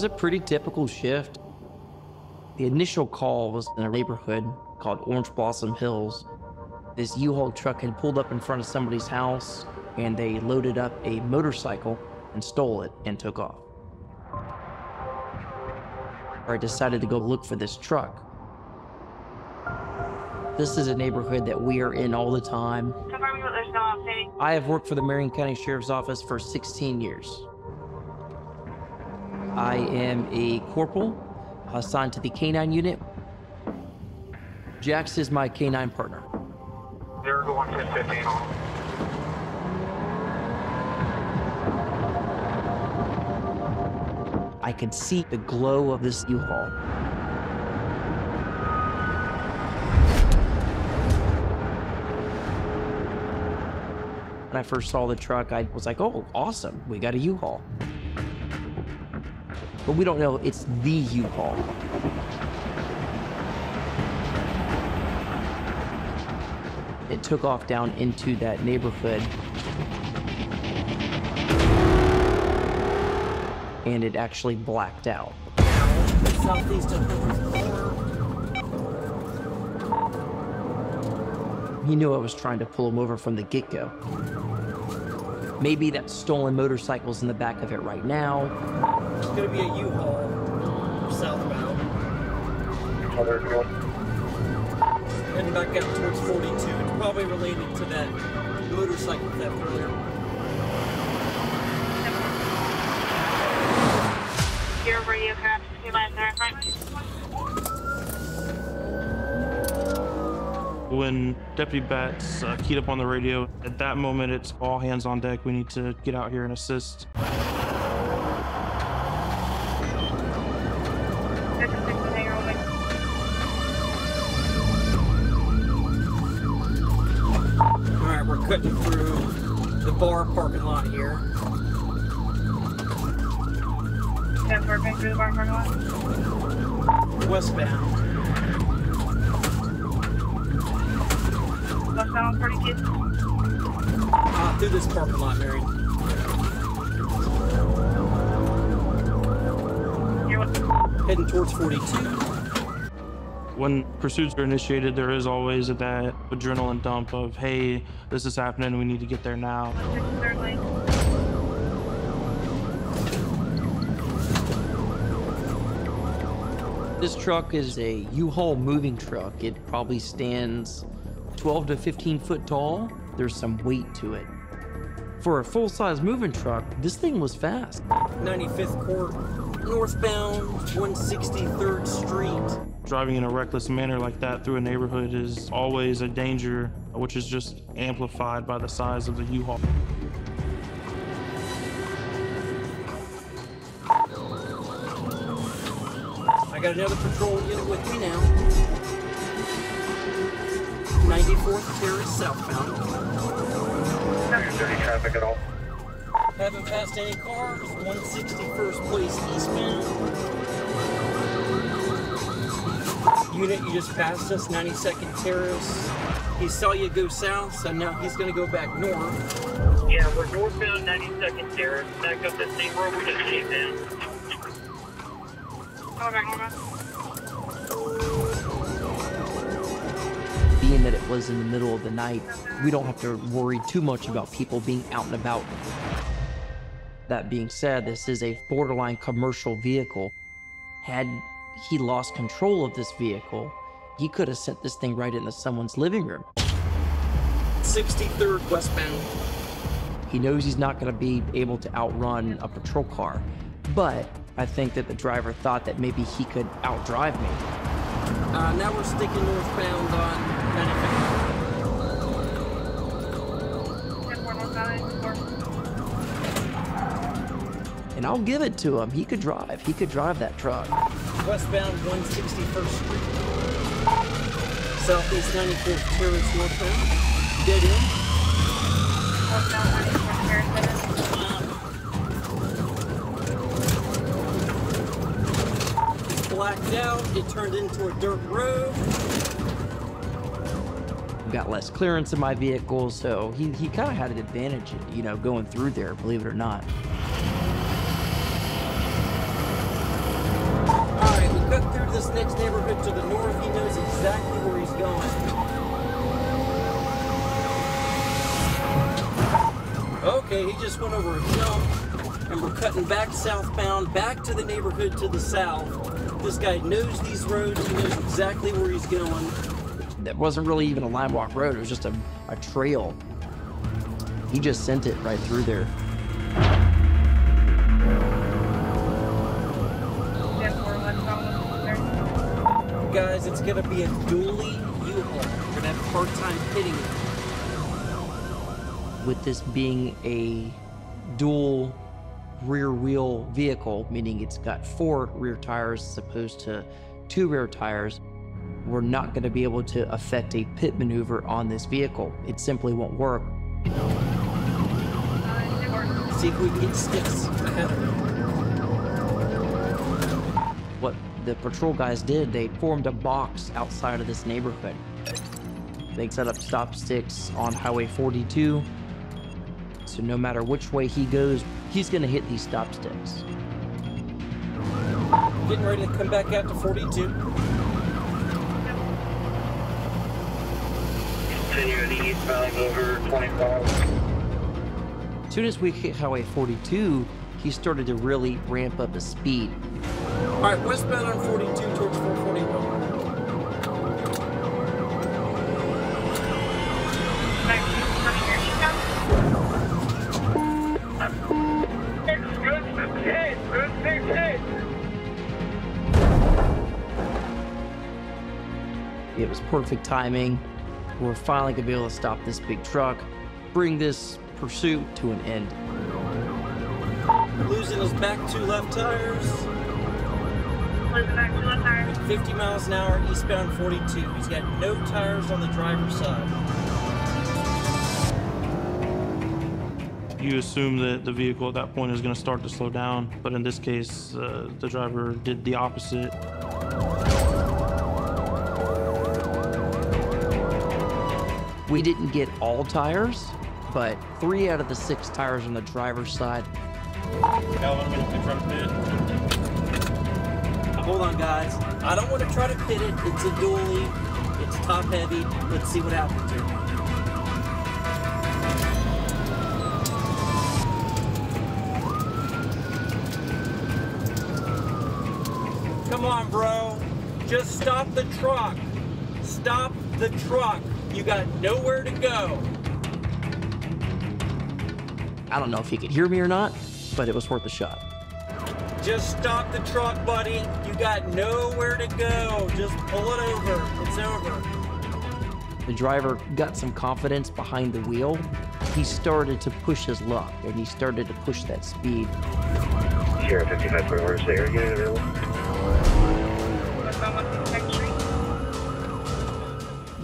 was a pretty typical shift. The initial call was in a neighborhood called Orange Blossom Hills. This U-Haul truck had pulled up in front of somebody's house, and they loaded up a motorcycle and stole it and took off. I decided to go look for this truck. This is a neighborhood that we are in all the time. I have worked for the Marion County Sheriff's Office for 16 years. I am a corporal assigned to the K-9 unit. Jax is my K-9 partner. 0-1-10-15. I could see the glow of this U-Haul. When I first saw the truck, I was like, oh, awesome, we got a U-Haul. But we don't know it's the U-Haul. It took off down into that neighborhood. And it actually blacked out. He knew I was trying to pull him over from the get-go. Maybe that stolen motorcycle's in the back of it right now. It's gonna be a U-Haul southbound. Heading back out towards 42. It's probably related to that motorcycle theft earlier. Your radio craft, you lines are in front. When Deputy Batts keyed up on the radio, at that moment it's all hands on deck. We need to get out here and assist. Alright, we're cutting through the bar parking lot here. Working through the bar parking lot. Westbound. Westbound 42. Through this parking lot, Mary. Heading towards 42. When pursuits are initiated, there is always that adrenaline dump of, hey, this is happening, we need to get there now. This truck is a U-Haul moving truck. It probably stands 12 to 15 foot tall. There's some weight to it. For a full-size moving truck, this thing was fast. 95th Court, northbound, 163rd Street. Driving in a reckless manner like that through a neighborhood is always a danger, which is just amplified by the size of the U-Haul. I got another patrol unit with me now. 94th Terrace southbound. Any traffic at all? Haven't passed any cars. 161st Place eastbound. Unit, you just passed us, 92nd Terrace. He saw you go south, so now he's going to go back north. Yeah, we're northbound 92nd Terrace. Back up the same road we just came in. Hold on. Being that it was in the middle of the night, we don't have to worry too much about people being out and about. That being said, this is a borderline commercial vehicle. Had he lost control of this vehicle, he could have sent this thing right into someone's living room. 63rd westbound. He knows he's not going to be able to outrun a patrol car, but I think that the driver thought that maybe he could outdrive me. Now we're sticking northbound on 95th. And I'll give it to him. He could drive. He could drive that truck. Westbound 161st Street. Southeast 94th Terrace northbound. Dead end. Westbound 94th Terrace. It's blacked out. It turned into a dirt road. Got less clearance in my vehicle, so he kind of had an advantage, you know, going through there, believe it or not. next neighborhood to the north. He knows exactly where he's going. Okay, he just went over a jump, and we're cutting back southbound, back to the neighborhood to the south. This guy knows these roads. He knows exactly where he's going. That wasn't really even a line walk road. It was just a trail. He just sent it right through there. Guys, it's gonna be a dually U-Haul. We're gonna have a hard time hitting it. With this being a dual rear wheel vehicle, meaning it's got 4 rear tires as opposed to 2 rear tires, we're not going to be able to effect a pit maneuver on this vehicle. It simply won't work. See if we can get sticks ahead of it. What the patrol guys did, they formed a box outside of this neighborhood. They set up stop sticks on Highway 42. So no matter which way he goes, he's going to hit these stop sticks. Getting ready to come back out to 42. Continue the eastbound over 25. As soon as we hit Highway 42, he started to really ramp up his speed. All right, westbound on 42 towards 441. It was perfect timing. We're finally gonna be able to stop this big truck, bring this pursuit to an end. Losing his back 2 left tires. Losing back 2 left tires. 50 miles an hour eastbound 42. He's got no tires on the driver's side. You assume that the vehicle at that point is going to start to slow down, but in this case, the driver did the opposite. We didn't get all tires, but 3 out of the 6 tires on the driver's side. Hold on, guys. I don't want to try to pit it. It's a dually. It's top heavy. Let's see what happens here. Come on, bro. Just stop the truck. Stop the truck. You got nowhere to go. I don't know if you could hear me or not, but it was worth a shot. Just stop the truck, buddy. You got nowhere to go. Just pull it over. It's over. The driver got some confidence behind the wheel. He started to push his luck, and he started to push that speed. Sheriff 55.1, is the air unit available?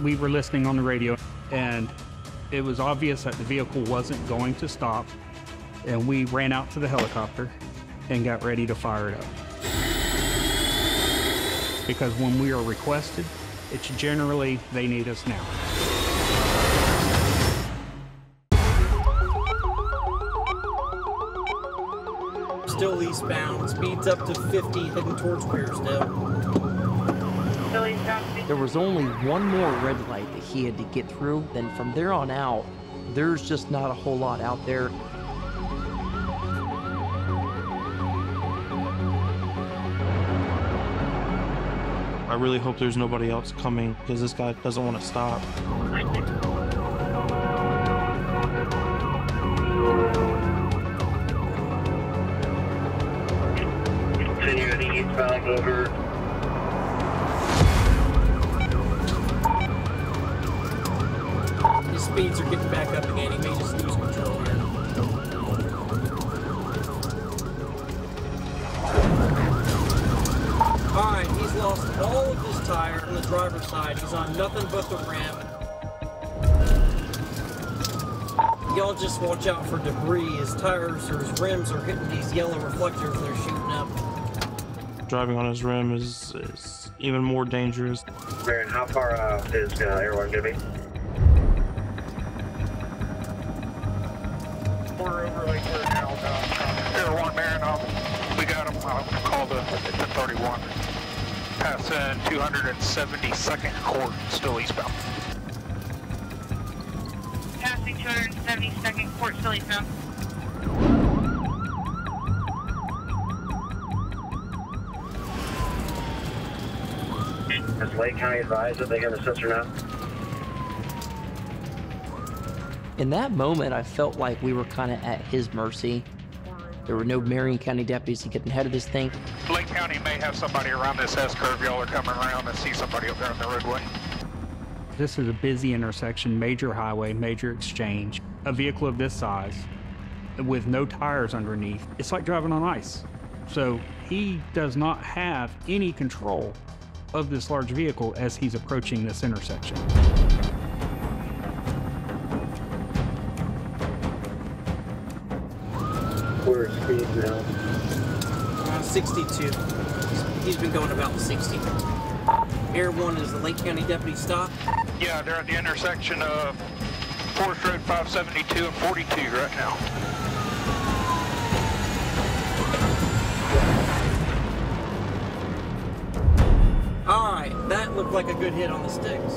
We were listening on the radio, and it was obvious that the vehicle wasn't going to stop, and we ran out to the helicopter and got ready to fire it up. Because when we are requested, it's generally they need us now. Still eastbound, speeds up to 50, heading towards Wearsdale. There was only one more red light that he had to get through. Then from there on out, there's just not a whole lot out there. I really hope there's nobody else coming because this guy doesn't want to stop. Continue the eastbound over. His speeds are getting back up again. He may just lose control here. Alright, he's lost all of his tire on the driver's side. He's on nothing but the rim. Y'all just watch out for debris. His tires or his rims are hitting these yellow reflectors and they're shooting up. Driving on his rim is even more dangerous. Baron, how far is everyone going to be? We're over like we're now. Everyone, Baron, we got him. I'll call the 31. Passing 272nd court, still eastbound. Passing 272nd court, still eastbound. Has Lake County advised that they got a sensor now? In that moment, I felt like we were kind of at his mercy. There were no Marion County deputies to get ahead of this thing. Lake County may have somebody around this S-curve. Y'all are coming around and see somebody up there on the roadway. This is a busy intersection, major highway, major exchange. A vehicle of this size with no tires underneath, it's like driving on ice. So he does not have any control of this large vehicle as he's approaching this intersection. We're at speed now. 62. He's been going about 60. Air 1 is the Lake County deputy stop. Yeah, they're at the intersection of Forest Road 572 and 42 right now. All right, that looked like a good hit on the sticks.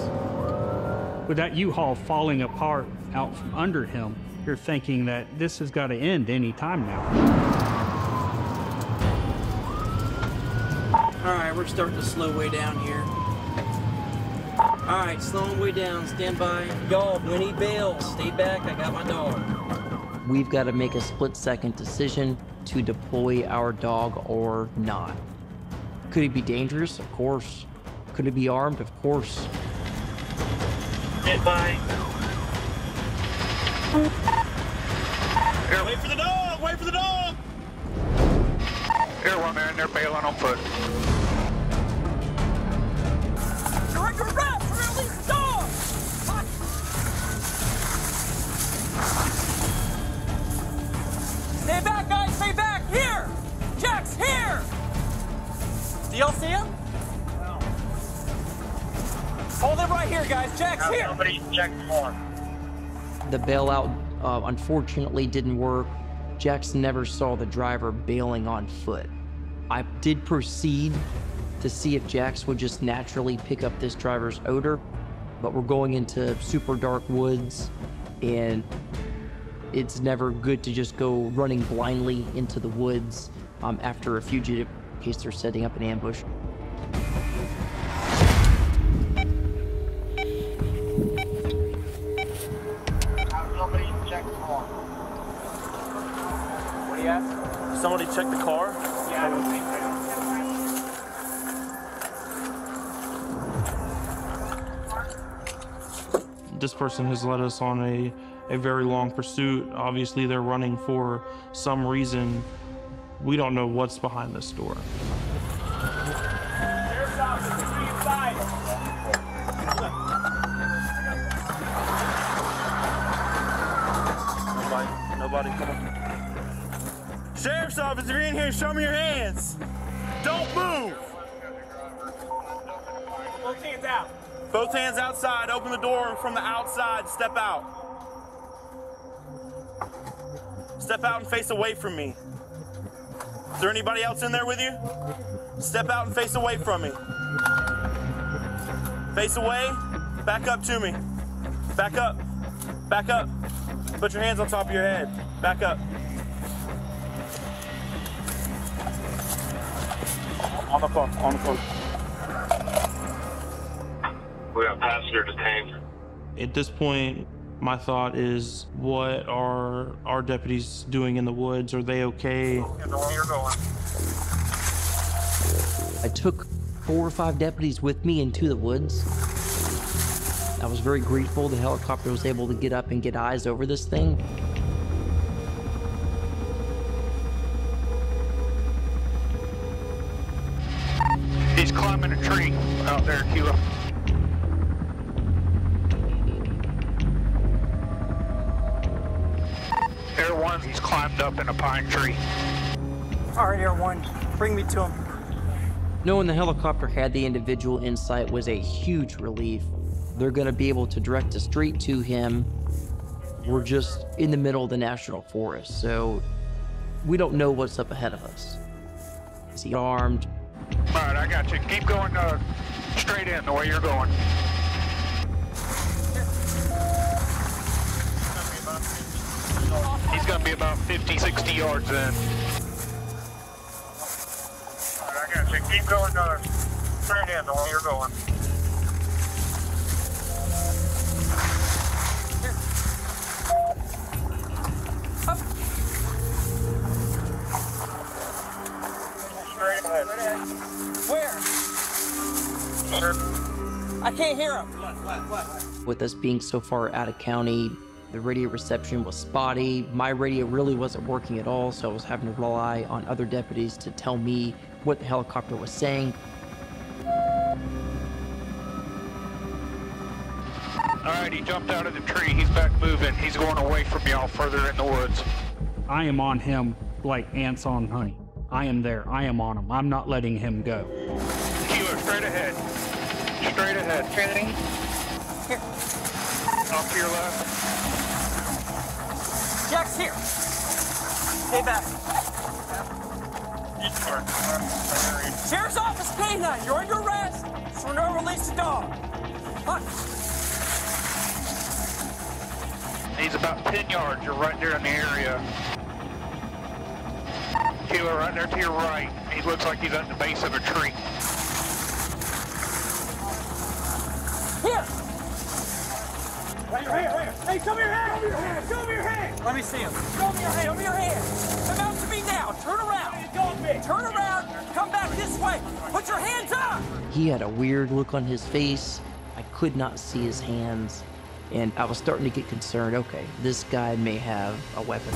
With that U-Haul falling apart out from under him, you're thinking that this has got to end any time now. All right, we're starting to slow way down here. All right, slowing way down, stand by. Y'all, Winnie bails, stay back, I got my dog. We've got to make a split-second decision to deploy our dog or not. Could he be dangerous? Of course. Could he be armed? Of course. Stand by. Wait for the dog! Wait for the dog! Air 1, they're in there bailing on foot. You're under arrest! We're gonna leave the dog! Stay back, guys! Stay back! Here! Jack's here! Do y'all see him? No. Hold him right here, guys. Jack's here! Somebody check more. The bailout, unfortunately, didn't work. Jax never saw the driver bailing on foot. I did proceed to see if Jax would just naturally pick up this driver's odor, but we're going into super dark woods, and it's never good to just go running blindly into the woods after a fugitive in case they're setting up an ambush. Somebody check more. What do you ask? Somebody check the car? Yeah, I don't think so. This person has led us on a very long pursuit. Obviously, they're running for some reason. We don't know what's behind this door. Sheriff's office, to your side. Nobody, come on. Sheriff's office, if you're in here, show me your hands. Don't move. Both hands out. Both hands outside. Open the door from the outside. Step out. Step out and face away from me. Is there anybody else in there with you? Step out and face away from me. Face away. Back up to me. Back up. Back up. Put your hands on top of your head. Back up. On the phone. On the phone. We got passenger detained. At this point, my thought is, what are our deputies doing in the woods? Are they okay? You're going. I took 4 or 5 deputies with me into the woods. I was very grateful the helicopter was able to get up and get eyes over this thing. He's climbing a tree out there, Kilo. Air 1, he's climbed up in a pine tree. All right, Air 1, bring me to him. Knowing the helicopter had the individual in sight was a huge relief. They're going to be able to direct us straight to him. We're just in the middle of the national forest, so we don't know what's up ahead of us. Is he armed? All right, I got you. Keep going straight in the way you're going. He's going to be about 50, 60 yards in. All right, I got you. Keep going straight in the way you're going. Where? I can't hear him. With us being so far out of county, the radio reception was spotty. My radio really wasn't working at all, so I was having to rely on other deputies to tell me what the helicopter was saying. All right, he jumped out of the tree. He's back moving. He's going away from y'all further in the woods. I am on him like ants on honey. I am there. I am on him. I'm not letting him go. Kilo, straight ahead. Straight ahead. Trinity. Here. Off to your left. Jack's here. Stay back. Sheriff's Office K9, you're under arrest. Surrender or release the dog. Hunt. He's about 10 yards. You're right there in the area. Kilo, right there to your right. He looks like he's at the base of a tree. Here. Right here. Hey, show me your hand. Show me your hand. Let me see him. Show me your hand. Show me your hand. Come out to me now. Turn around. Turn around. Come back this way. Put your hands up. He had a weird look on his face. I could not see his hands, and I was starting to get concerned. Okay, this guy may have a weapon.